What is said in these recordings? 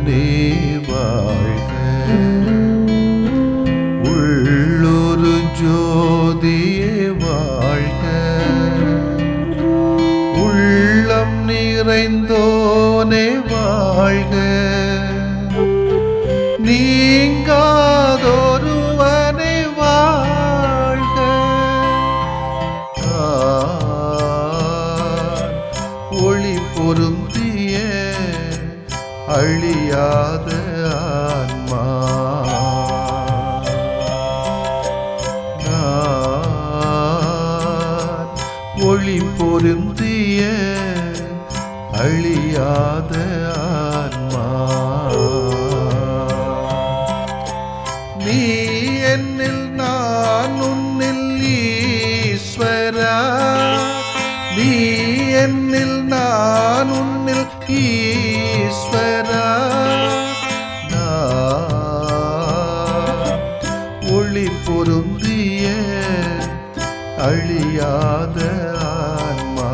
தேவனே வாழ்க. உள்ளொரு ஜோதியே வாழ்க. உள்ளம் நிறைந்தோனே வாழ்க. நீங்காதொருவனே வாழ்க. ஒளி பொருந்திய அழியாத ஆன்மா. ஒளி பொருந்திய அழியாத ஆன்மா. நீ என்னில் நான் உன்னில் ஈஸ்வரா. நீ என்னில் நான் உன்னில் ஈஸ்வரா. ஒளி பொருந்திய அழியாத ஆன்மா.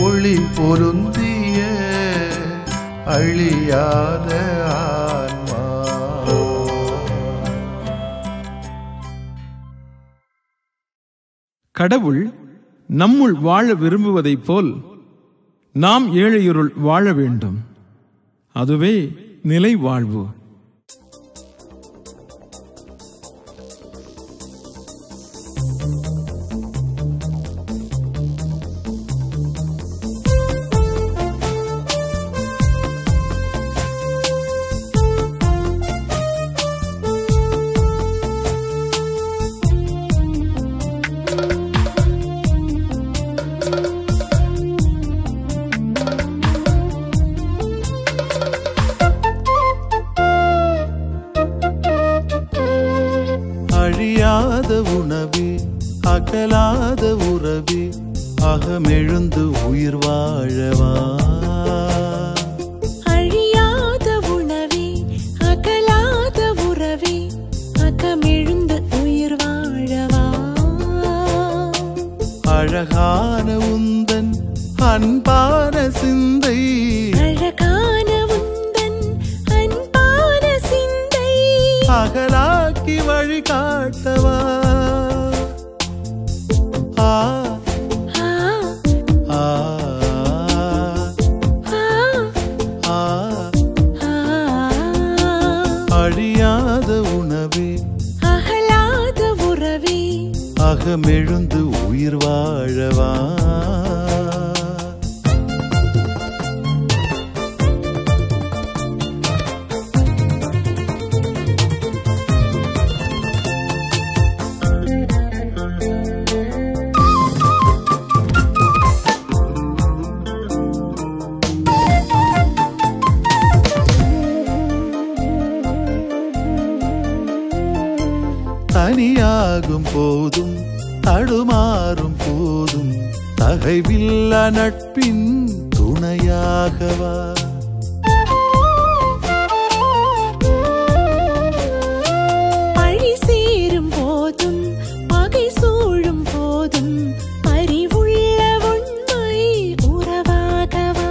ஒளி பொருந்திய அழியாத ஆன்மா. கடவுள் நம்முள் வாழ விரும்புவதைப் போல் நாம் ஏழையுருள் வாழ வேண்டும். அதுவே நிலை வாழ்வு. அழியாத உணவே அகலாத உறவே அகமெழுந்து உயிர் வாழவா. அழியாத உணவே அகலாத உறவே அகமெழுந்து உயிர் வாழவா. அழகான உந்தன் அன்பான சிந்தை. அழகான உந்தன் அன்பான சிந்தை. அகலாக்கி வழி காட்டவா. அழியாத உணவே அகலாத உறவே அகமெழுந்து உயிர் வாழவா. தனியாகும் போதும் தடுமாறும் போதும் தகைவில்ல நட்பின் துணையாகவா. பழி சேரும் போதும் பகை சூழும் போதும் அறிவுள்ள உண்மை உறவாகவா.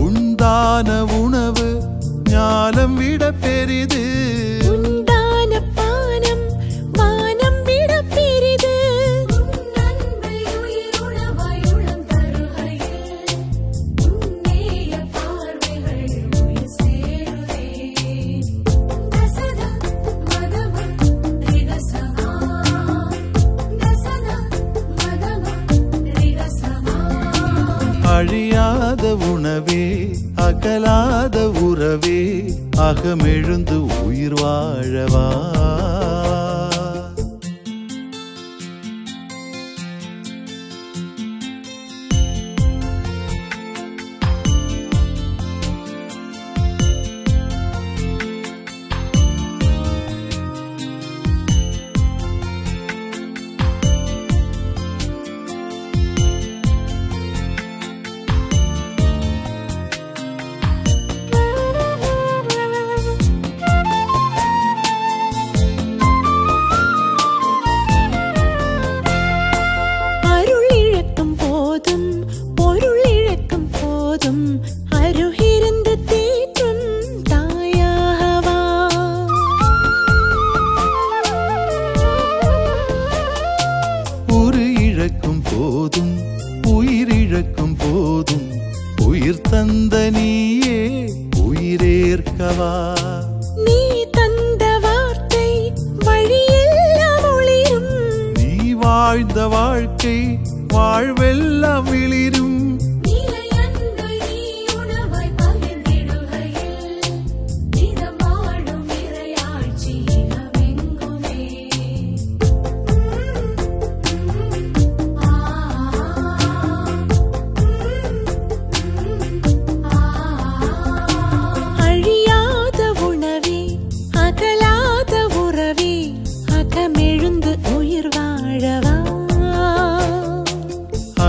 உண்டான உணவு ஞானம் விட பெரிது. அழியாத உணவே அகலாத உறவே அகமெழுந்து உயிர் வாழவா. போதும் உயிரிழக்கும் போதும் உயிர் தந்த நீயே உயிரேற்கவா. நீ தந்த வார்த்தை வழியெல்லாம் ஒளிரும். நீ வாழ்ந்த வாழ்க்கை வாழ்வெல்லாம் விளிரும்.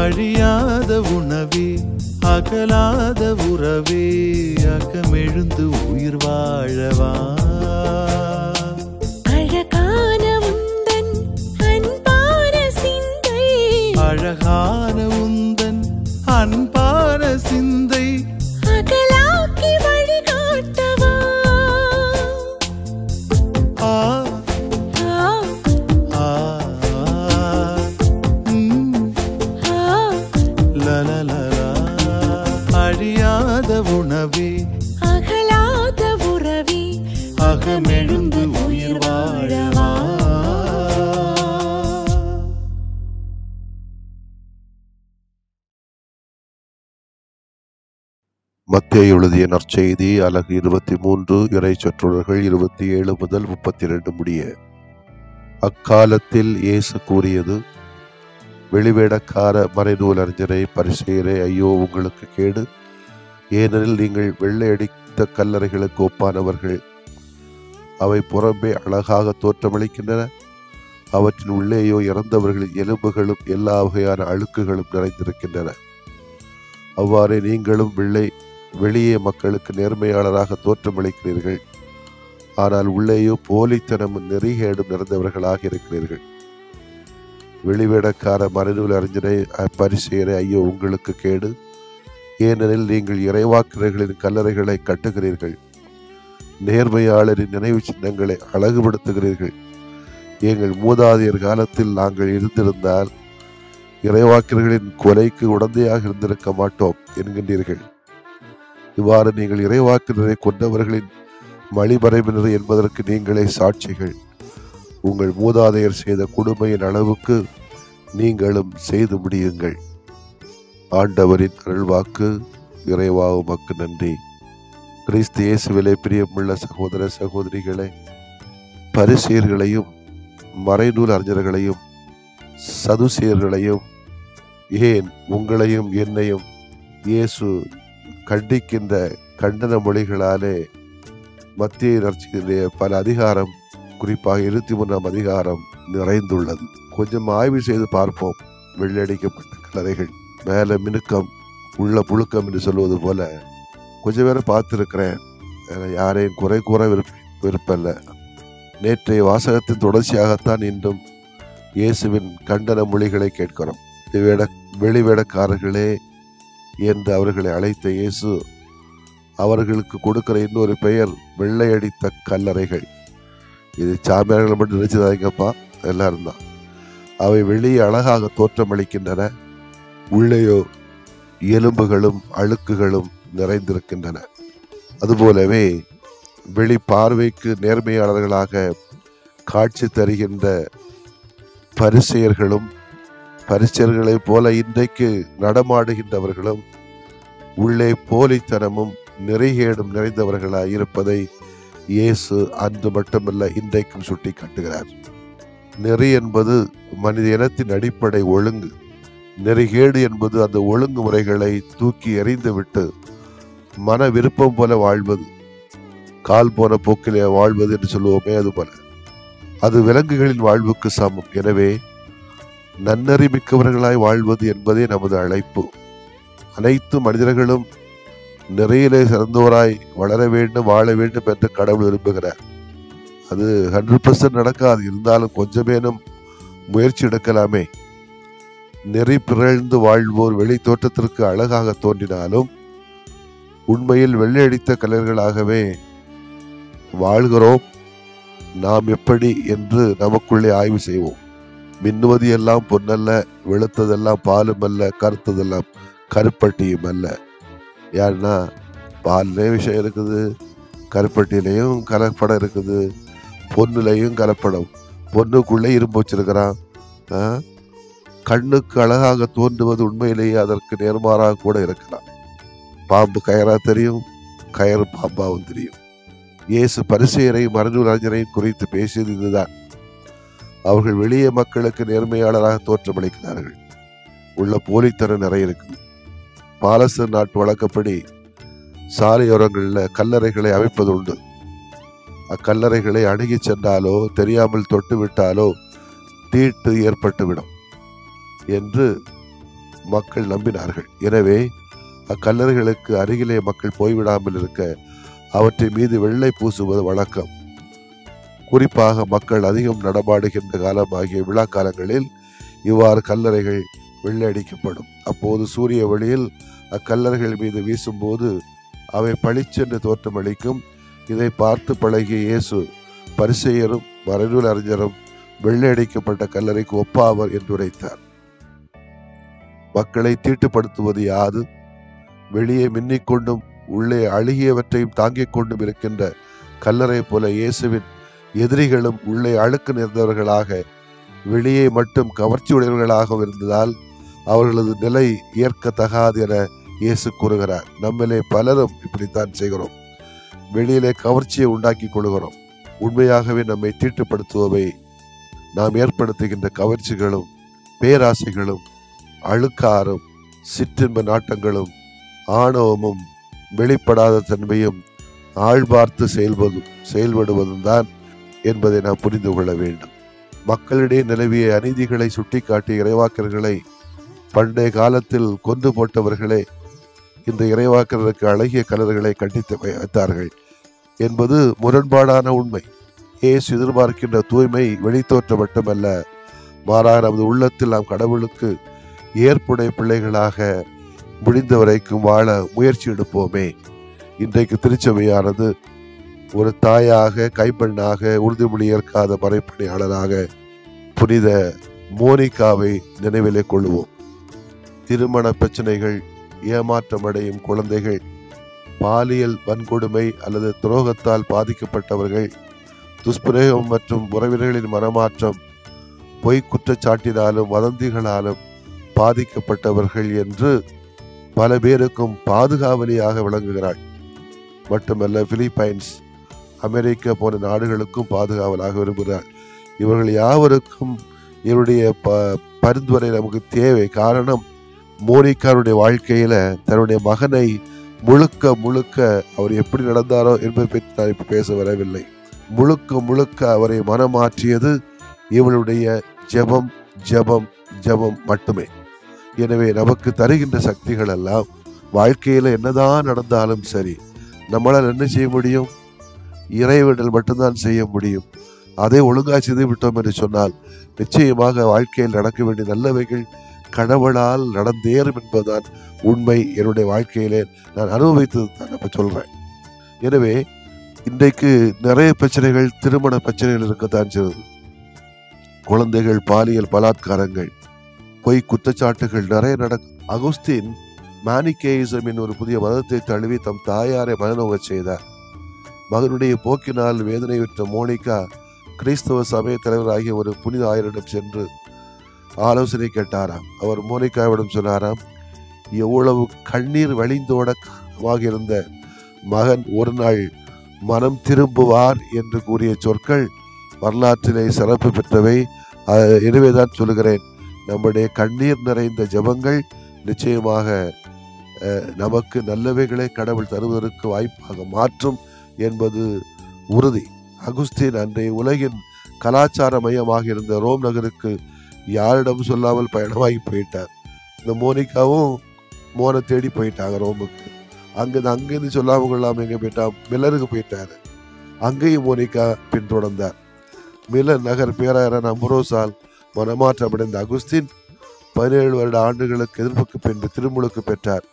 அழியாத உணவே அகலாத உறவே அகமெழுந்து உயிர் வாழவா. அழகான உந்தன் அன்பான சிந்தை, அழகான உந்தன் அன்பான சிந்தை அகலாக்கி வழிகாட்டவா. ஆ அழியாத உணவே அகலாத உறவே அகமெழுந்து உயிர் வாழவா. மத்தேயு எழுதிய நற்செய்தி அலகு 23 இறை சொற்றொடர்கள் 27 முதல் 32 முடிய. அக்காலத்தில் இயேசு கூறியது, வெளிவேடக்கார மறைநூல் அறிஞரை பரிசேயரே, ஐயோ உங்களுக்கு கேடு! ஏனெனில் நீங்கள் வெள்ளையடித்த கல்லறைகளுக்கு ஒப்பானவர்கள். அவை புறம்பே அழகாக தோற்றமளிக்கின்றன, அவற்றின் உள்ளேயோ இறந்தவர்களின் எலும்புகளும் எல்லா வகையான அழுக்குகளும் நிறைந்திருக்கின்றன. அவ்வாறே நீங்களும் வெளியே மக்களுக்கு நேர்மையாளராக தோற்றமளிக்கிறீர்கள், ஆனால் உள்ளேயோ போலித்தனமும் நெறிகேடும் நிறைந்தவர்களாக இருக்கிறீர்கள். வெளிவேடக்கார மறைநூல் அறிஞரை பரிசேயரே, ஐயோ உங்களுக்கு கேடு! ஏனெனில் நீங்கள் இறைவாக்கினர்களின் கல்லறைகளை கட்டுகிறீர்கள், நேர்மையாளரின் நினைவு சின்னங்களை அழகுபடுத்துகிறீர்கள். எங்கள் மூதாதையர் காலத்தில் நாங்கள் இருந்திருந்தால் இறைவாக்கினர்களின் கொலைக்கு உடந்தையாக இருந்திருக்க மாட்டோம் என்கின்றீர்கள். இவ்வாறு நீங்கள் இறைவாக்கினரை கொண்டவர்களின் மலிமறைவினர் என்பதற்கு நீங்களே சாட்சிகள். உங்கள் மூதாதையர் செய்த கொடுமையின் அளவுக்கு நீங்களும் செய்து முடியுங்கள். ஆண்டவரின் அருள்வாக்கு. இறைவா உமக்கு நன்றி. கிறிஸ்து இயேசுவிலே பிரியமுள்ள சகோதர சகோதரிகளே, பரிசேயர்களையும் மறைநூல் அறிஞர்களையும் சதுசேயர்களையும், ஏன் உங்களையும் என்னையும் இயேசு கண்டிக்கின்ற கண்டன மொழிகளாலே மத்திய நற்செய்தியிலே பல அதிகாரம், குறிப்பாக 23ஆம் அதிகாரம் நிறைந்துள்ளது. கொஞ்சம் ஆய்வு செய்து பார்ப்போம். வெள்ளடிக்கப்பட்ட கல்லறைகள், மேல மினுக்கம் உள்ள புழுக்கம் என்று சொல்வது போல கொஞ்சம் பேரை பார்த்துருக்கிறேன். யாரையும் குறை கூற விருப்பல்ல. நேற்றைய வாசகத்தின் தொடர்ச்சியாகத்தான் இன்றும் இயேசுவின் கண்டன மொழிகளை கேட்கிறோம். வெளிவேடக்காரர்களே என்று அவர்களை அழைத்த இயேசு அவர்களுக்கு கொடுக்கிற இன்னொரு பெயர் வெள்ளையடித்த கல்லறைகள். இது சாமியார்கள் மட்டும் நினைச்சதாங்கப்பா, எல்லாரும் தான். அவை வெளியே அழகாக தோற்றமளிக்கின்றன, உள்ளேயோ எலும்புகளும் அழுக்குகளும் நிறைந்திருக்கின்றன. அதுபோலவே வெளி பார்வைக்கு நேர்மையாளர்களாக காட்சி தருகின்ற பரிசேயர்களும் பரிசேயர்களைப் போல இன்றைக்கு நடமாடுகின்றவர்களும் உள்ளே போலித்தனமும் நெறிகேடும் நிறைந்தவர்களாய் இருப்பதை இயேசு அன்று மட்டுமல்ல இன்றைக்கும் சுட்டி காட்டுகிறார். நெறி என்பது மனித இனத்தின் அடிப்படை ஒழுங்கு. நெறிகேடு என்பது அந்த ஒழுங்குமுறைகளை தூக்கி எறிந்துவிட்டு மன விருப்பம் போல வாழ்வது, கால் போன போக்கிலே வாழ்வது என்று சொல்லுவோமே, அது போல அது விலங்குகளின் வாழ்வுக்கு சமம். எனவே நன்னறி மிக்கவர்களாய் வாழ்வது என்பதே நமது அழைப்பு. அனைத்து மனிதர்களும் நிறையிலே சிறந்தோராய் வளர வேண்டும், வாழ வேண்டும் என்று கடவுள் விரும்புகிறார். அது 100% நடக்காது. இருந்தாலும் கொஞ்சமேனும் முயற்சி எடுக்கலாமே. நெறி பிறழ்ந்து வாழ்வோர் வெளி தோற்றத்திற்கு அழகாக தோன்றினாலும் உண்மையில் வெள்ளையடித்த கலைஞர்களாகவே வாழ்கிறோம். நாம் எப்படி என்று நமக்குள்ளே ஆய்வு செய்வோம். மின்னுவது எல்லாம் பொன்னல்ல, வெளுத்ததெல்லாம் பாலும் அல்ல, கருத்ததெல்லாம் கருப்பட்டியும் அல்ல. ஏன்னா பால்லே விஷயம் இருக்குது, கருப்பட்டிலையும் கலப்படம் இருக்குது, பொன்னுலையும் கலப்படம். பொண்ணுக்குள்ளே இரும்பு வச்சிருக்கிறான். கண்ணுக்கு அழகாக தோன்றுவது உண்மையிலேயே அதற்கு நேர்மாறாக கூட இருக்கலாம். பாம்பு கயரா தெரியும், கயறு பாம்பாவும் தெரியும். இயேசு பரிசேயரையும் மறைநூல் அறிஞரையும் குறித்து பேசியது இதுதான். அவர்கள் வெளியே மக்களுக்கு நேர்மையாளராக தோற்றமளிக்கிறார்கள். உள்ள போலித்தனம் நிறைய இருக்குது. பாலஸ்தீன் நாட்டு வழக்கப்படி சாலையோரங்களில் கல்லறைகளை அமைப்பது உண்டு. அக்கல்லறைகளை அணுகி சென்றாலோ தெரியாமல் தொட்டு விட்டாலோ தீட்டு ஏற்பட்டுவிடும் என்று மக்கள் நம்பினார்கள். எனவே அக்கல்லறைகளுக்கு அருகிலே மக்கள் போய்விடாமல் இருக்க அவற்றின் மீது வெள்ளை பூசுவது வழக்கம். குறிப்பாக மக்கள் அதிகம் நடமாடுகின்ற காலமாகிய விழா காலங்களில் இவ்வாறு கல்லறைகள் வெள்ளை அடிக்கப்படும். அப்போது சூரிய ஒளியில் அக்கல்லறைகள் மீது வீசும்போது அவை பளிச்சென்று தோற்றமளிக்கும். இதை பார்த்து பழகிய இயேசு பரிசேயரும் மறைநூல் அறிஞரும் வெள்ளை அடிக்கப்பட்ட கல்லறைக்கு ஒப்பாவர் என்று உரைத்தார். மக்களை தீட்டுப்படுத்துவது யாது? வெளியே மின்னிக்கொண்டும் உள்ளே அழுகியவற்றையும் தாங்கிக் கொண்டும் இருக்கின்ற கல்லறை போல இயேசுவின் எதிரிகளும் உள்ளே அழுக்கு நிறைந்தவர்களாக வெளியே மட்டும் கவர்ச்சியுடையவர்களாக இருந்ததால் அவர்களது நிலை ஏற்கத்தகாது என இயேசு கூறுகிறார். நம்மிலே பலரும் இப்படித்தான் செய்கிறோம். வெளியிலே கவர்ச்சியை உண்டாக்கி கொள்கிறோம். உண்மையாகவே நம்மை தீட்டுப்படுத்துபவை நாம் ஏற்படுத்துகின்ற கவர்ச்சிகளும் பேராசைகளும் அழுக்காரும் சிற்றின்ப நாட்டங்களும் ஆணவமும் வெளிப்படாத தன்மையும் ஆழ்பார்த்து செயல்படுவதும் தான் என்பதை நாம் புரிந்து கொள்ள வேண்டும். மக்களிடையே நிலவிய அநீதிகளை சுட்டிக்காட்டி இறைவாக்கர்களை பண்டைய காலத்தில் கொண்டு போட்டவர்களே இந்த இறைவாக்கர்களுக்கு அழகிய கலர்களை கண்டித்து வைத்தார்கள் என்பது முரண்பாடான உண்மை. இயேசு எதிர்பார்க்கின்ற தூய்மை வெளித்தோற்ற மட்டுமல்ல, மாறாக நமது உள்ளத்தில் நாம் கடவுளுக்கு ஏற்புடைய பிள்ளைகளாக முடிந்த வரைக்கும் வாழ முயற்சி எடுப்போமே. இன்றைக்கு திருச்சபையானது ஒரு தாயாக, கைப்பெண்ணாக, உறுதிமொழி ஏற்காத மறைப்பணியாளராக புனித மோனிகாவை நினைவிலே கொள்வோம். திருமண பிரச்சனைகள், ஏமாற்றமடையும் குழந்தைகள், பாலியல் வன்கொடுமை அல்லது துரோகத்தால் பாதிக்கப்பட்டவர்கள், துஷ்பிரயோகம் மற்றும் உறவினர்களின் மனமாற்றம், பொய் குற்றச்சாட்டினாலும் வதந்திகளாலும் பாதிக்கப்பட்டவர்கள் என்று பல பேருக்கும் பாதுகாவலியாக விளங்குகிறாள். மட்டுமல்ல, பிலிப்பைன்ஸ், அமெரிக்கா போன்ற நாடுகளுக்கும் பாதுகாவலாக விரும்புகிறார். இவர்கள் யாவருக்கும் இவருடைய பரிந்துரை நமக்கு தேவை. காரணம், மோனிகாருடைய வாழ்க்கையில தன்னுடைய மகனை முழுக்க அவர் எப்படி நடந்தாரோ என்பதை பற்றி நான் இப்ப பேச வரவில்லை. முழுக்க அவரை மனமாற்றியது இவளுடைய ஜெபம் ஜெபம் ஜெபம் மட்டுமே. எனவே நமக்கு தருகின்ற சக்திகள் எல்லாம் வாழ்க்கையில என்னதான் நடந்தாலும் சரி, நம்மளால் என்ன செய்ய முடியும்? இறைவேண்டல் மட்டும்தான் செய்ய முடியும். அதை ஒழுங்கா செய்து விட்டோம் என்று சொன்னால் நிச்சயமாக வாழ்க்கையில் நடக்க வேண்டிய நல்லவைகள் கடவுளால் நடந்தேறும் என்பதுதான் உண்மை. என்னுடைய வாழ்க்கையிலே நான் அனுபவித்தது தான் அப்ப சொல்றேன். எனவே இன்றைக்கு நிறைய பிரச்சனைகள், திருமண பிரச்சனைகள் இருக்கத்தான் செய்வது. குழந்தைகள் பாலியல் பலாத்காரங்கள், பொய் குற்றச்சாட்டுகள் நிறைய நடக்கும். அகுஸ்தீன் மானிக்கேயிசம் ஒரு புதிய மதத்தை தழுவி தம் தாயாரை மனநோக செய்தார். மகனுடைய போக்கினால் வேதனையுற்ற மோனிகா கிறிஸ்தவ சமய தலைவராகிய ஒரு புனித ஆயரிடம் சென்று ஆலோசனை கேட்டாராம். அவர் மோனிகாவிடம் சொன்னாராம், எவ்வளவு கண்ணீர் வழிந்தோடமாக இருந்த மகன் ஒரு நாள் மனம் திரும்புவார் என்று கூறிய சொற்கள் வரலாற்றிலே சிறப்பு பெற்றவை. எனவேதான் சொல்லுகிறேன், நம்முடைய கண்ணீர் நிறைந்த ஜெபங்கள் நிச்சயமாக நமக்கு நல்லவைகளை கடவுள் தருவதற்கு வாய்ப்பாக மாற்றும் என்பது உறுதி. அகுஸ்தீன் அன்றைய உலகின் கலாச்சார மையமாக இருந்த ரோம் நகருக்கு யாரிடம் சொல்லாமல் பயணமாகி போயிட்டார். இந்த மோனிகாவும் மோனை தேடி போயிட்டாங்க ரோமுக்கு. அங்கிருந்து சொல்லாமல் கொள்ளாமல் எங்க போயிட்டா மில்லருக்கு போயிட்டாரு. அங்கேயும் மோனிகா பின்தொடர்ந்தார். மிலன் நகர் பேராயரான அம்புரோசால் மனமாற்றமடைந்த அகுஸ்தீன் 17 வருட ஆண்டுகளுக்கு எதிர்ப்புக்கு பின்பு திருமுழுக்கு பெற்றார்.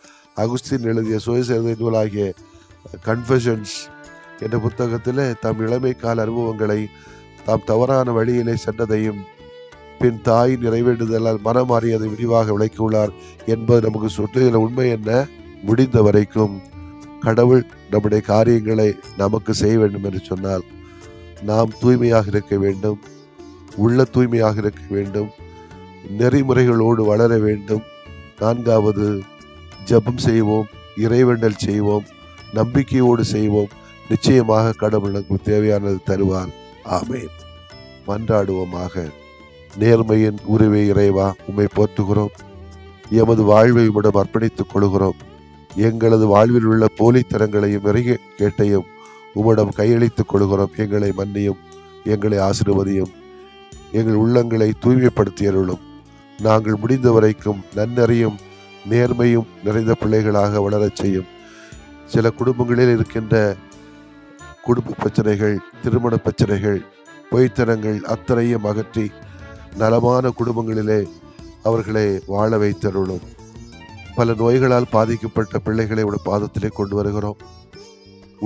அகுஸ்தீன் எழுதிய சுயசரிதை நூலாகிய கன்ஃபெஷன்ஸ் என்ற புத்தகத்திலே தம் இளமை கால அனுபவங்களை, தாம் தவறான வழியிலே சென்றதையும் பின் தாயின் நிறைவேண்டுதலால் மனமாறி அதை விரிவாக விளக்கியுள்ளார் என்பது நமக்கு சொல்லுகிற உண்மை என்ன? முடிந்த வரைக்கும் கடவுள் நம்முடைய காரியங்களை நமக்கு செய்ய வேண்டும் என்று சொன்னால் நாம் தூய்மையாக இருக்க வேண்டும், உள்ள தூய்மையாக இருக்க வேண்டும், நெறிமுறைகளோடு வளர வேண்டும். 4வது, ஜெபம் செய்வோம், இறைவேண்டல் செய்வோம், நம்பிக்கையோடு செய்வோம். நிச்சயமாக கடவுள் நமக்கு தேவையானது தருவார். ஆமென். மன்றாடுவோமாக. நேர்மையின் உருவே இறைவா, உம்மை போற்றுகிறோம். எமது வாழ்வை உம்மிடம் அர்ப்பணித்துக் கொள்கிறோம். எங்களது வாழ்வில் உள்ள போலித்தனங்களையும் கேட்டையும் உம்மிடம் கையளித்துக் கொள்கிறோம். எங்களை மன்னியும், எங்களை ஆசீர்வதியும், எங்கள் உள்ளங்களை தூய்மைப்படுத்தியருளும். நாங்கள் முடிந்த வரைக்கும் நன்னறியும் நேர்மையும் நிறைந்த பிள்ளைகளாக வளரச் செய்யும். சில குடும்பங்களில் இருக்கின்ற குடும்ப பிரச்சனைகள், திருமண பிரச்சனைகள், பொய்த்தனங்கள் அத்தனையும் அகற்றி நலமான குடும்பங்களிலே அவர்களை வாழ வைத்தருளும். பல நோய்களால் பாதிக்கப்பட்ட பிள்ளைகளை உடைய பாதத்திலே கொண்டு வருகிறோம்.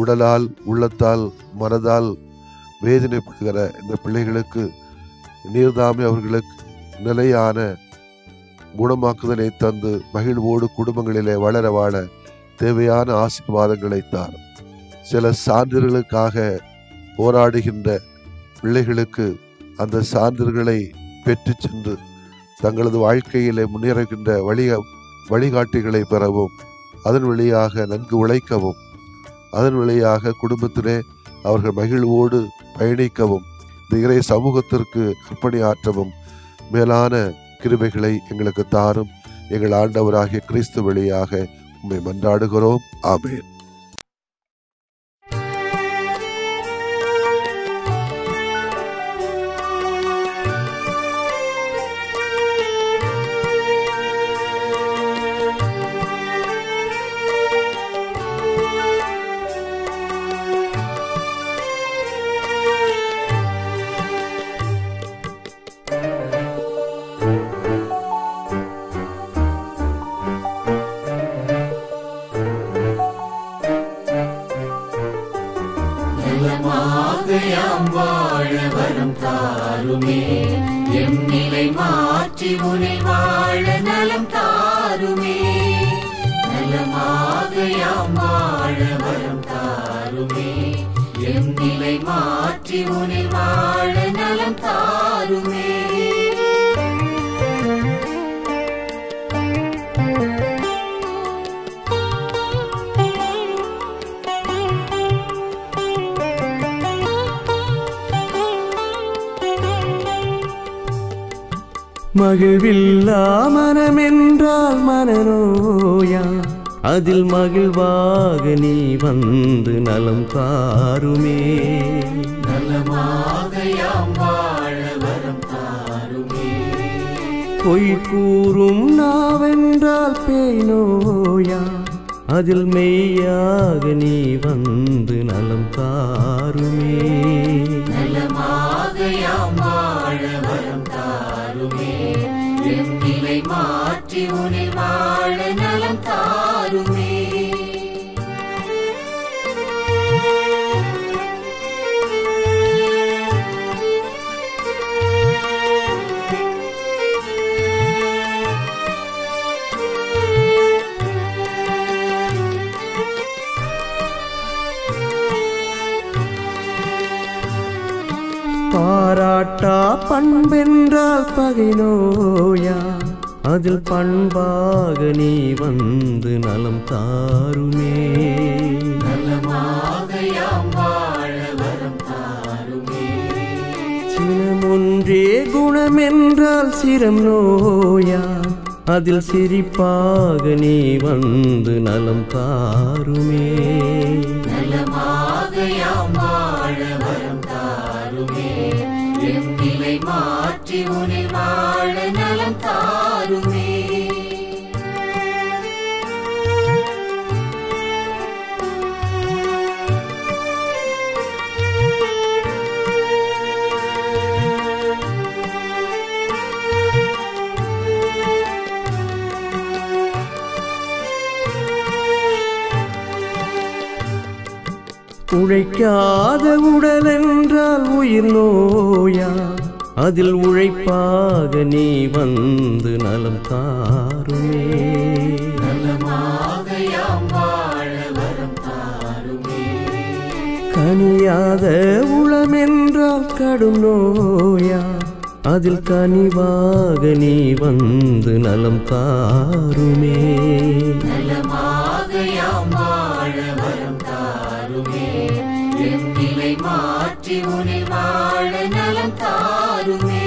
உடலால், உள்ளத்தால், மனதால் வேதனைப்படுகிற இந்த பிள்ளைகளுக்கு நீர்தாமே அவர்களுக்கு நிலையான குணமாக்குதலை தந்து மகிழ்வோடு குடும்பங்களிலே வளர வாழ தேவையான ஆசீர்வாதங்களை தார். சில சான்றிதழ்களுக்காக போராடுகின்ற பிள்ளைகளுக்கு அந்த சான்றிதழ்களை பெற்று சென்று தங்களது வாழ்க்கையிலே முன்னேறுகின்ற வழிகாட்டிகளை பெறவும், அதன் வழியாக நன்கு உழைக்கவும், அதன் வழியாக குடும்பத்திலே அவர்கள் மகிழ்வோடு பயணிக்கவும், இந்த இறை சமூகத்திற்கு அர்ப்பணியாற்றவும் மேலான கிருபைகளை எங்களுக்கு தாரும். எங்கள் ஆண்டவராகிய கிறிஸ்து வழியாக உம்மை மன்றாடுகிறோம். ஆமென். யாம் வாழ வரம் தாருமே, எம் நிலை மாற்றி உனில் வாழ நலம் தாருமே. நலமாக யாம் வாழ வரம் தாருமே, எம் நிலை மாற்றி உனில் வாழ நலம் தாருமே. மகிழ்வில்லா மனமென்றால் மனநோயா, அதில் மகிழ்வாக நீ வந்து நலம் தாருமே. நலமாக யாம் வாழ வரம் தாருமே. பொய் கூறும் நாவென்றால் பேய் நோயா, அதில் மெய்யாக நீ வந்து நலம் தாருமே. நலமாக யாம் வாழ வரம் தாருமே, எம் நிலை மாற்றி உனில் வாழ நலம் தாருமே. பாராட்டா பண்பென்றால் பகை நோயா, அதில் பண்பாக நீ வந்து நலம் தாருமே. நலமாக யாம் வாழ வரம் தாருமே. சினமொன்றே குணமென்றால் சிரம் நோயா, அதில் சிரிப்பாக நீ வந்து நலம் தாருமே. நலமாக யாம் வாழ வரம் தாருமே, எம் நிலை மாற்றி உனில் வாழ நலம் தாருமே. உழைக்காத உடல் என்றால் உயிர் நோயா, அதில் உழைப்பாக நீ வந்து நலம் தாருமே. நலமாக யாம் வாழ வரம் தாருமே. கனியாத உளமென்றால் கடும் நோயா, அதில் கனிவாக நீ வந்து நலம் தாருமே. நலமாக யாம் வாழ வரம் தாருமே. எம் நிலை மாற்றி உனில் வாழ நலம் தாருமே.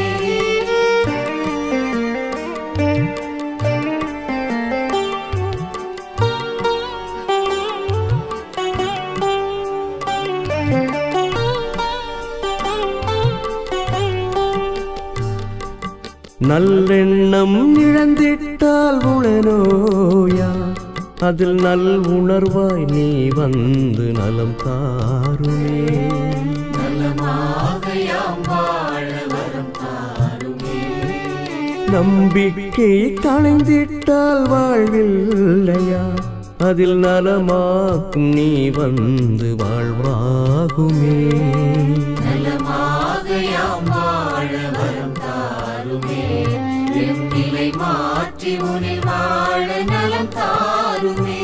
நல்லெண்ணம் இழந்திட்டால் உளநோயா, அதில் நல் உணர்வாய் நீ வந்து நலம் தாருமே. நலமாக யாம் வாழ வரம் தாருமே. நம்பிக்கை களைந்திட்டால் வாழ்வில்லையா, அதில் நலமாக்கும் நீ வந்து வாழ்வாகுமே. நலமாக யாம் வாழ வரம் தாருமே. எம் நிலை மாற்றி உனில் வாழ நலம் தாருமே.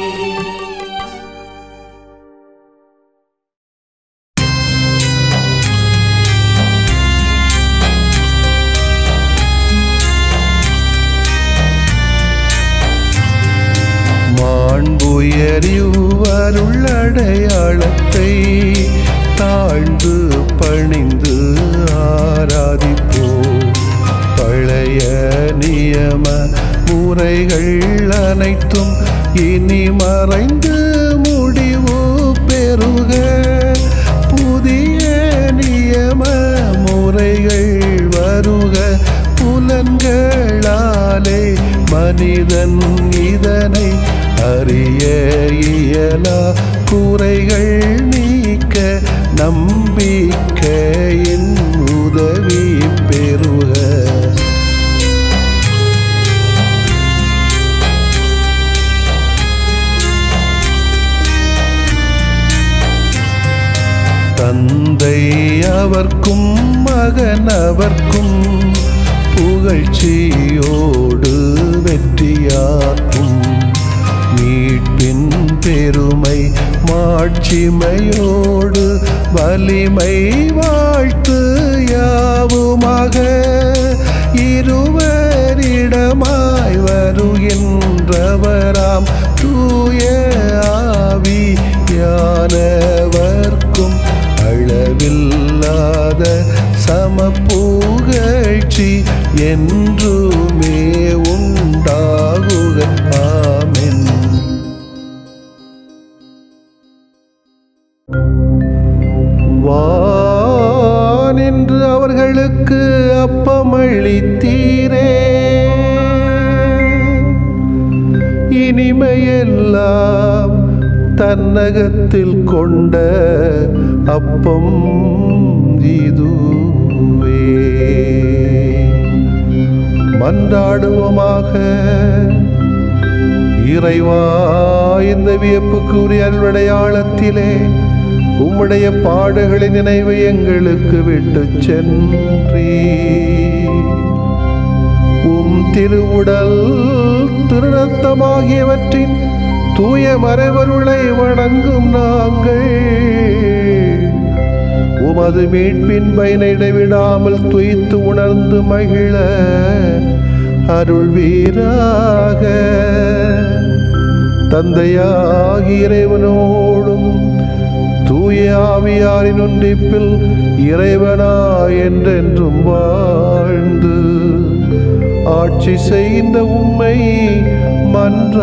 மாண்புயரிவருள்ளடையாளத்தை தாழ்ந்து பணிந்து ஆராதிப்போ. பழைய நியம முறைகள் அனைத்தும் இனி மறைந்து முடிவு பெறுக. புதிய நியம முறைகள் வருக. புலன்களாலே மனிதன் இதனை அறிய இயலா. குறைகள் நீக்க நம்பிக்கையின் உதவி பெறுக. தந்தை அவர்க்கும் மகன் அவர்க்கும் புகழ்ச்சியோடு வெற்றியாக்கும். மீட்பின் பெருமை மாட்சிமையோடு வலிமை வாழ்த்து யாவுமாக. இருவரிடமாய் வருகின்றவராம் தூய ஆவியானவர்க்கும் அளவில்லாத சமப்புகழ்ச்சி என்றுமே உண்டாகுக. ஆமென். வானின்று அவர்களுக்கு அப்பமளித்தீரே, இனிமையெல்லாம் தன்னகத்தில் கொண்ட அப்பம் இதுவே. மன்றாடுவோமாக. இறைவா, இந்த வியப்புக்குரிய அருளடையாளத்திலே உம்முடைய பாடுகளின் நினைவை எங்களுக்கு விட்டு சென்றீ. உம் திருவுடல் திருரத்தமாகியவற்றின் தூய மறைபொருளை வணங்கும் நாங்கள் உமது மீட்பின் பயனை இடைவிடாமல் துய்த்து உணர்ந்து மகிழ அருள்வீராக. தந்தையாகி இறைவனோடும் தூய ஆவியாரின் ஒன்றிப்பில் இறைவனா என்றென்றும் வாழ்ந்து ஆட்சி செய்கின்ற உம்மை மன்றாடுகிறோம்.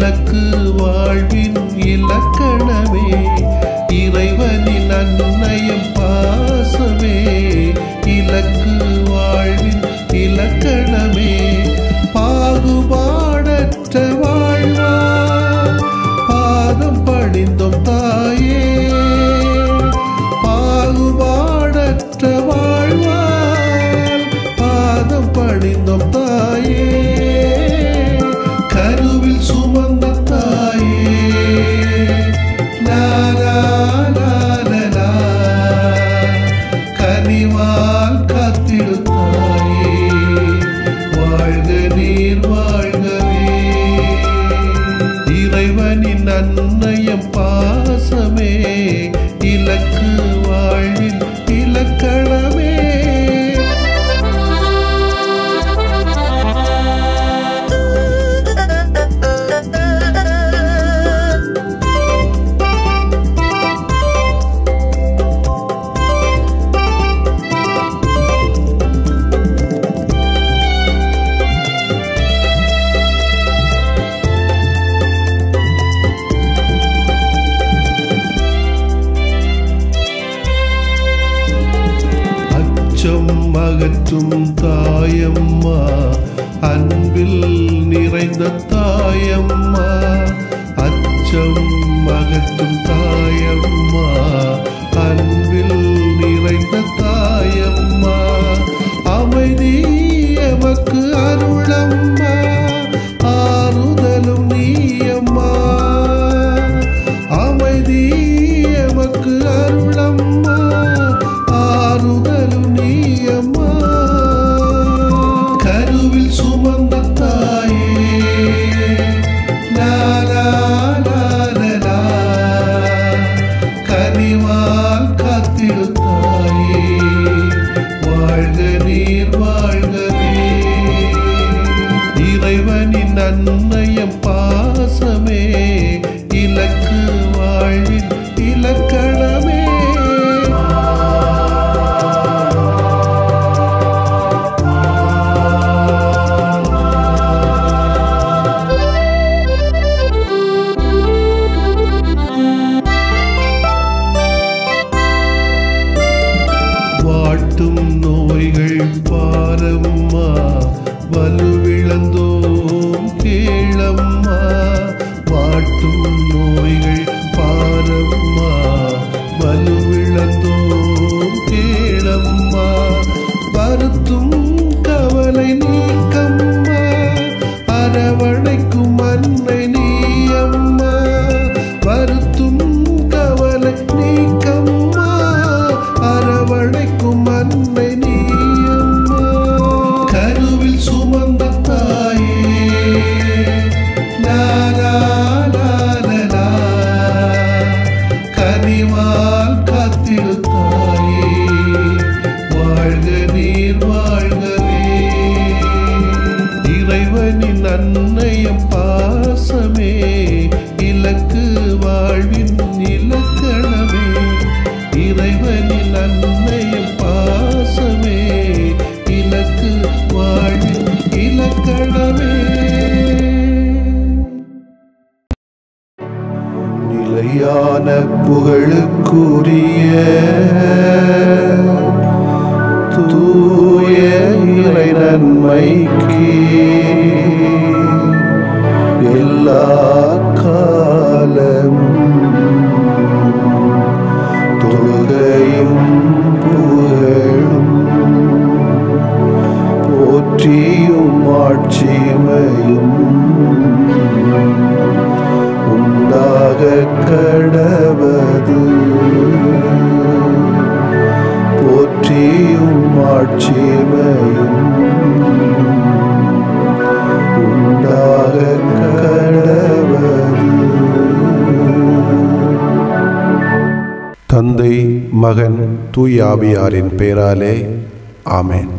இலக்கு வாழ்வின் இலக்கணமே, இறைவனின் அன்னையம் பாசமே. இலக்கு வாழ்வின் இலக்கணமே, பாகுபாடற்ற வாழ்வா பாதம் பணிந்தோம் தாயே. பாகுபாடற்ற வாழ்வால் பாதம் பணிந்தோம் தாயே. கருவில் சுமந்த தாயே, லாலா லாலா, கனிவால் காத்திடு தாயே. வாழ்க நீர் வாழ்கவே, இறைவனின் அன்னையம் பாசமே. இலக்கு வாழ்வின் இலக்கணமே. அகற்றும் தாயம்மா, அன்பில் நிறைந்த தாயம்மா. அச்சம் அகற்றும் தாயம்மா, அன்பில் நிறைந்த தாயம்மா. அமைதி எமக்கு அருளம்மா, ஆறுதலும் நீயம்மா. அமைதி எமக்கு அருளம்மா, ஆறுதலும் நீயம்மா. கருவில் சுமந்த தாயே, லாலா லாலா, கனிவால் காத்திடு தாயே. வாழ்க நீர் வாழ்கவே, இறைவனின் அன்னையம் பாசமே. இலக்கு வாழ்வின் இலக்கணமே. வாட்டும் நோய்கள் பாரம்மா, வலுவிழந்தோம் கேளம்மா. வாட்டும் நோய்கள் பாரம்மா, வலுவிழந்தோம் கேளம்மா. வருத்தும் கவலை நீக்கம்மா, அரவணைக்கும் அன்னை நீயம்மா. வருத்தும் கவலை நீக்கம்மா, அரவணைக்கும் அன்னை நீயம்மா. கருவில் சுமந்த தாயே, லாலா லாலா, கனிவால் காத்திடு தாயே. வாழ்க நீர் வாழ்கவே, இறைவனின் அன்னையம் பாசமே. இலக்கு வாழ்வின் இலக்கணமே, இறைவனின் அன்னையம் பாசமே. இலக்கு வாழ்வின் இலக்கணமே. நிலையான புகழுக்குரிய தூய இறை நன்மைக்கு எல்லா காலமும் தொழுகையும் புகழும் போற்றியும் ஆட்சிமையும் உண்டாக கடவது. போற்றியும் ஆட்சிமையும் உண்டாக கடவது. தந்தை, மகன், தூய ஆவியாரின் பெயராலே ஆமென்.